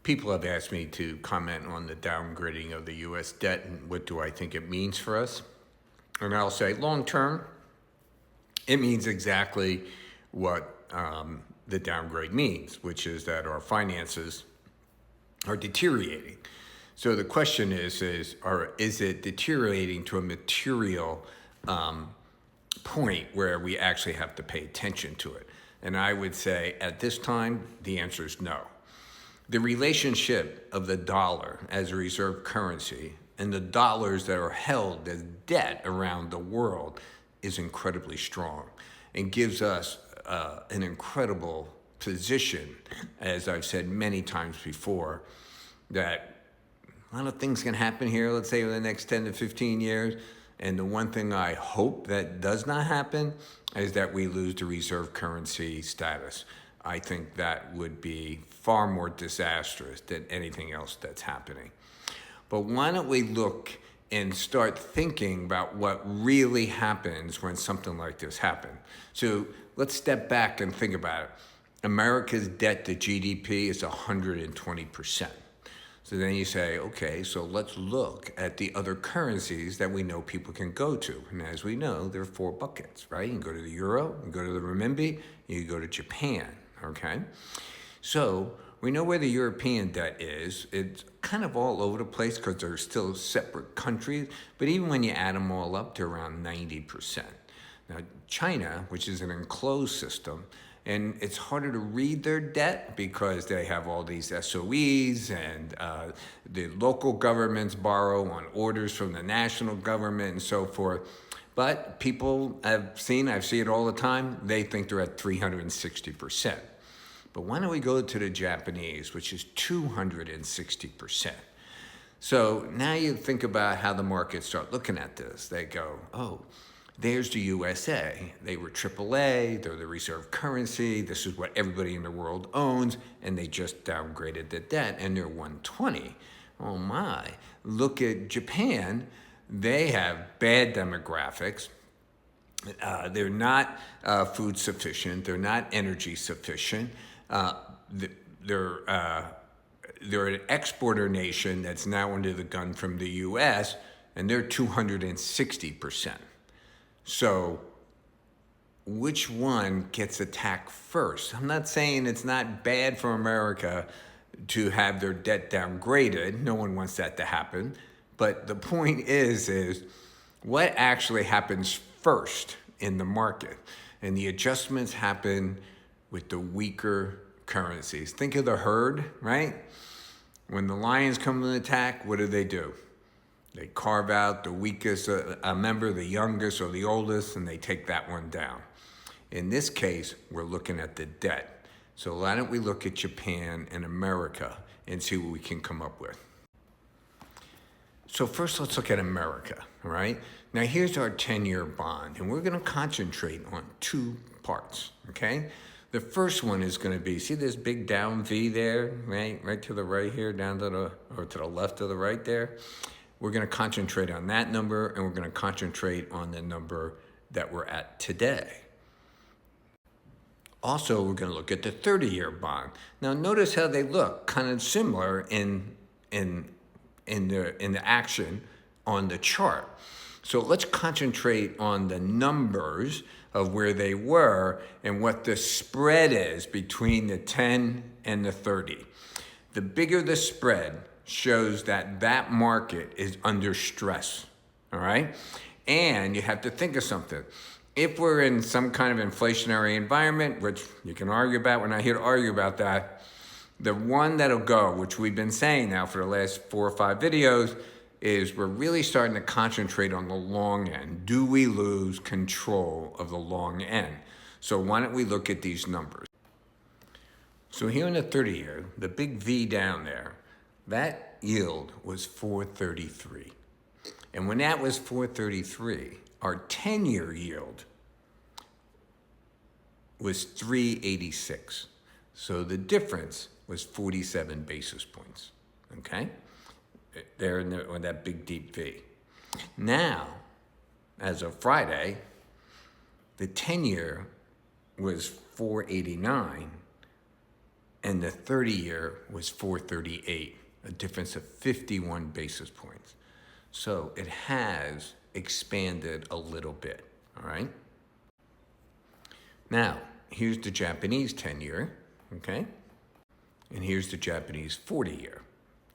People have asked me to comment on the downgrading of the U.S. debt and what do I think it means for us. And I'll say long term, it means exactly what the downgrade means, which is that our finances are deteriorating. So the question is it deteriorating to a material point where we actually have to pay attention to it? And I would say at this time, the answer is no. The relationship of the dollar as a reserve currency and the dollars that are held as debt around the world is incredibly strong and gives us an incredible position, as I've said many times before, that a lot of things can happen here, let's say, in the next 10 to 15 years. And the one thing I hope that does not happen is that we lose the reserve currency status. I think that would be far more disastrous than anything else that's happening. But why don't we look and start thinking about what really happens when something like this happens? So let's step back and think about it. America's debt to GDP is 120%. So then you say, okay, so let's look at the other currencies that we know people can go to. And as we know, there are 4 buckets, right? You can go to the euro, you can go to the renminbi, you can go to Japan, okay? So we know where the European debt is. It's kind of all over the place because they're still separate countries. But even when you add them all up, they're around 90%. Now, China, which is an enclosed system, and it's harder to read their debt because they have all these SOEs and the local governments borrow on orders from the national government and so forth. But people have seen, I see it all the time, they think they're at 360%. But why don't we go to the Japanese, which is 260%? So now you think about how the markets start looking at this. They go, oh, there's the USA. They were AAA, they're the reserve currency, this is what everybody in the world owns, and they just downgraded the debt, and they're 120. Oh my. Look at Japan. They have bad demographics. They're not food sufficient. They're not energy sufficient. They're an exporter nation that's now under the gun from the U.S., and they're 260%. So which one gets attacked first? I'm not saying it's not bad for America to have their debt downgraded. No one wants that to happen. But the point is what actually happens first in the market? And the adjustments happen with the weaker currencies. Think of the herd, right? When the lions come to attack, what do? They carve out the weakest member, the youngest or the oldest, and they take that one down. In this case, we're looking at the debt. So why don't we look at Japan and America and see what we can come up with? So first, let's look at America, all right? Now, here's our 10-year bond, and we're going to concentrate on 2 parts, okay? The first one is going to be, see this big down V there, right to the right here, down to the left of the right there? We're going to concentrate on that number, and we're going to concentrate on the number that we're at today. Also, we're going to look at the 30-year bond. Now, notice how they look kind of similar in the action on the chart. So let's concentrate on the numbers of where they were and what the spread is between the 10 and the 30. The bigger the spread shows that market is under stress, all right? And you have to think of something. If we're in some kind of inflationary environment, which you can argue about, we're not here to argue about that, the one that'll go, which we've been saying now for the last 4 or 5 videos, is we're really starting to concentrate on the long end. Do we lose control of the long end? So why don't we look at these numbers? So here in the 30-year, the big V down there, that yield was 433. And when that was 433, our 10-year yield was 386. So the difference was 47 basis points, okay? There on that big deep V. Now, as of Friday, the 10-year was 489, and the 30-year was 438, a difference of 51 basis points. So it has expanded a little bit, all right? Now, here's the Japanese 10-year, okay? And here's the Japanese 40-year.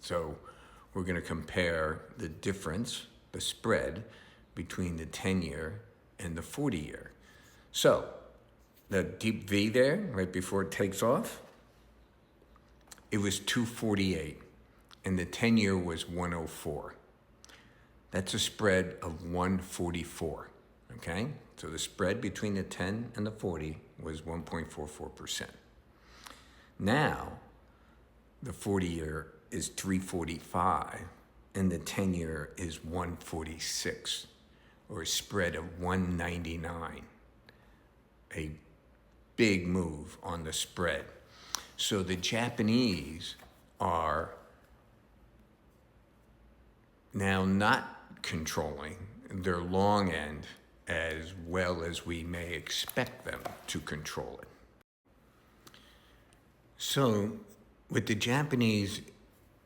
So we're going to compare the difference, the spread, between the 10-year and the 40-year. So the deep V there, right before it takes off, it was 248, and the 10-year was 104. That's a spread of 144, okay? So the spread between the 10 and the 40 was 1.44%. Now, the 40-year is 345, and the 10-year is 146, or a spread of 199. A big move on the spread. So the Japanese are now not controlling their long end as well as we may expect them to control it. So with the Japanese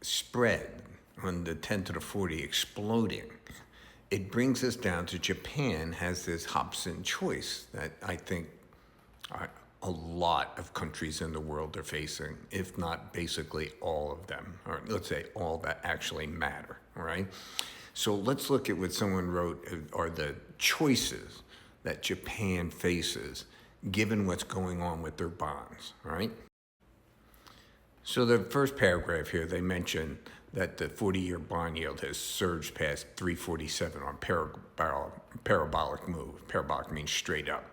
spread on the 10 to the 40 exploding, it brings us down to Japan has this Hobson choice that I think a lot of countries in the world are facing, if not basically all of them, or let's say all that actually matter, all right? So let's look at what someone wrote are the choices that Japan faces given what's going on with their bonds, all right? So the first paragraph here, they mention that the 40-year bond yield has surged past 347 on parabolic move. Parabolic means straight up.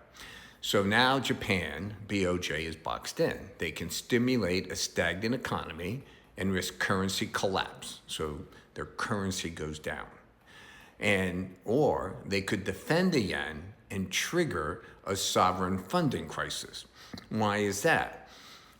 So now Japan, BOJ, is boxed in. They can stimulate a stagnant economy and risk currency collapse. So their currency goes down. Or they could defend the yen and trigger a sovereign funding crisis. Why is that?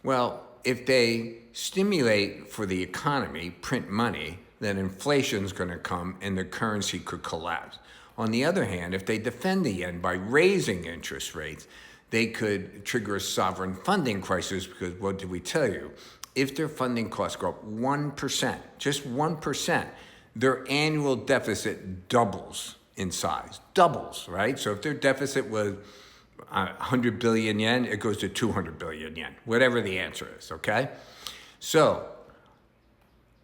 Well, if they stimulate for the economy, print money, then inflation's going to come and the currency could collapse. On the other hand, if they defend the yen by raising interest rates, they could trigger a sovereign funding crisis because what did we tell you? If their funding costs go up 1%, just 1%, their annual deficit doubles in size, doubles, right? So if their deficit was 100 billion yen, it goes to 200 billion yen, whatever the answer is, okay? So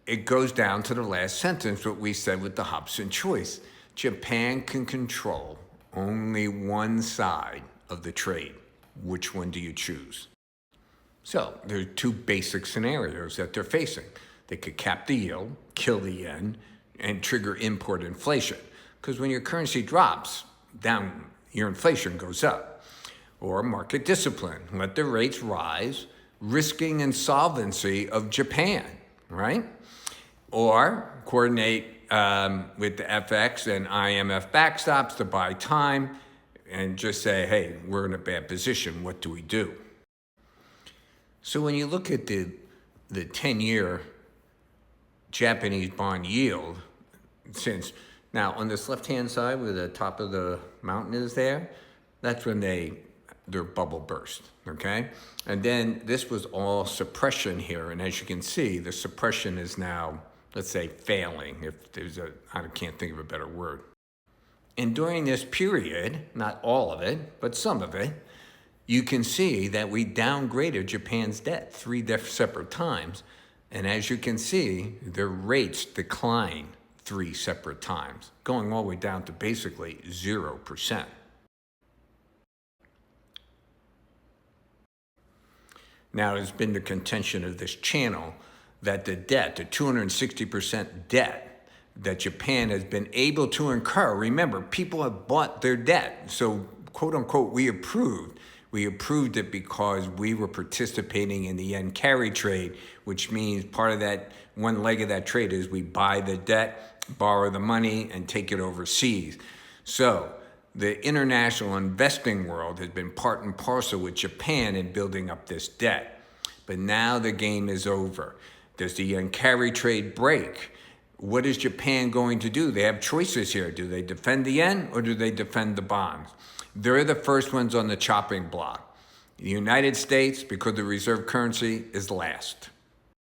it goes down to the last sentence, what we said with the Hobson choice. Japan can control only one side of the trade. Which one do you choose? So there are two basic scenarios that they're facing. They could cap the yield, kill the yen, and trigger import inflation. Because when your currency drops, down, your inflation goes up. Or market discipline, let the rates rise, risking insolvency of Japan, right? Or coordinate with the FX and IMF backstops to buy time and just say, hey, we're in a bad position, what do we do? So when you look at the 10-year Japanese bond yield, now on this left-hand side where the top of the mountain is there, that's when their bubble burst, okay? And then this was all suppression here, and as you can see, the suppression is now, let's say, failing, if there's I can't think of a better word. And during this period, not all of it, but some of it, you can see that we downgraded Japan's debt 3 separate times, and as you can see, their rates decline 3 separate times, going all the way down to basically 0%. Now, it's been the contention of this channel that the debt, the 260% debt that Japan has been able to incur, remember, people have bought their debt. So, quote unquote, we approved. We approved it because we were participating in the yen carry trade, which means part of that, one leg of that trade is we buy the debt, borrow the money, and take it overseas. So, the international investing world has been part and parcel with Japan in building up this debt. But now the game is over. Does the yen carry trade break? What is Japan going to do? They have choices here. Do they defend the yen or do they defend the bonds? They're the first ones on the chopping block. The United States, because the reserve currency, is last.